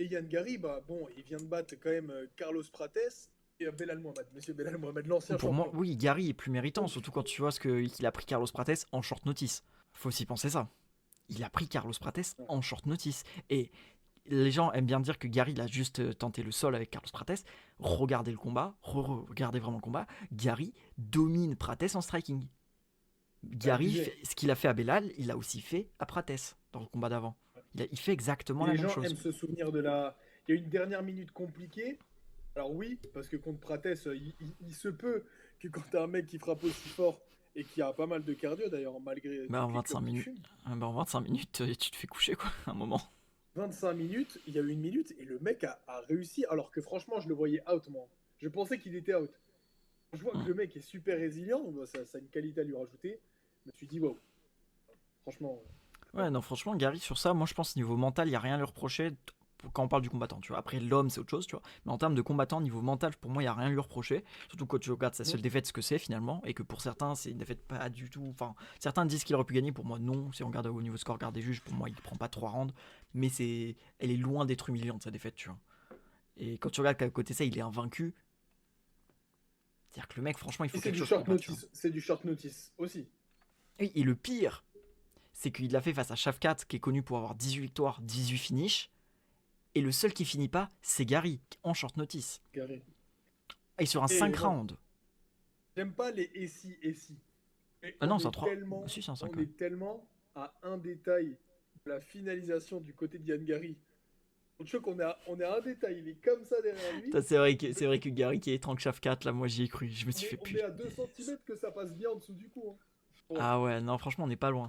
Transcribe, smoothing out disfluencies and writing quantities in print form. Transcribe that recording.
Yann Gary, bah bon, il vient de battre quand même Carlos Prates et Belal Mohamed, monsieur Belal Mohamed, l'ancien Pour moi, champion. oui, Gary est plus méritant, Donc, surtout quand tu vois qu'il a pris Carlos Prates en short notice. Faut aussi penser ça. Il a pris Carlos Prates ouais, en short notice. Et les gens aiment bien dire que Gary il a juste tenté le sol avec Carlos Prates. Regardez le combat, regardez vraiment le combat. Gary domine Prates en striking. c'est Gary, abusé. ce qu'il a fait à Belal, il a aussi fait à Prates dans le combat d'avant. Il fait exactement Et la les même gens chose. aiment se souvenir de la. Il y a eu une dernière minute compliquée. Alors oui, parce que contre Prates, il se peut que quand t'as un mec qui frappe aussi fort et qui a pas mal de cardio d'ailleurs, malgré Mais en toutes les 25 clopes qu'il minutes, fume, en 25 minutes, tu te fais coucher quoi, à un moment. 25 minutes, il y a eu une minute et le mec a réussi, alors que franchement, je le voyais out, moi. Je pensais qu'il était out. Je vois que Mm. le mec est super résilient, bah, ça a une qualité à lui rajouter. Je me suis dit, waouh, franchement, très Ouais, fort. non, franchement, Gary, sur ça, moi je pense niveau mental, il n'y a rien à lui reprocher quand on parle du combattant, tu vois. Après, l'homme, c'est autre chose, tu vois. Mais en termes de combattant, niveau mental, pour moi, il n'y a rien à lui reprocher. Surtout quand tu regardes sa Mhm. seule défaite, ce que c'est finalement, et que pour certains, c'est une défaite pas du tout. Enfin, certains disent qu'il aurait pu gagner, pour moi, non. Si on regarde au niveau score, regarde des juges, pour moi, il prend pas 3 rounds. Mais elle est loin d'être humiliante, sa défaite, tu vois. Et quand tu regardes qu'à côté de ça, il est invaincu, c'est-à-dire que le mec, franchement, il Et faut quelque chose pour le battre, tu vois. c'est du short notice aussi. Et le pire, c'est qu'il l'a fait face à Shafkat, qui est connu pour avoir 18 victoires, 18 finishes. Et le seul qui finit pas, c'est Gary, en short notice. Carré. Et sur un 5 Et bon, rounds. j'aime pas les et si. Mais Ah non, c'est un 3. Si, c'est un 5 on quand même. est tellement à un détail de la finalisation du côté de Yann Gary. Je crois qu'on est à un détail, il est comme ça derrière lui. C'est vrai que Gary qui est étrangle Shafkat, là, moi j'y ai cru. Je me suis fait On est à putain. 2 centimètres que ça passe bien en dessous du cou, hein. Bon, Ah ouais, non, franchement, on n'est pas loin.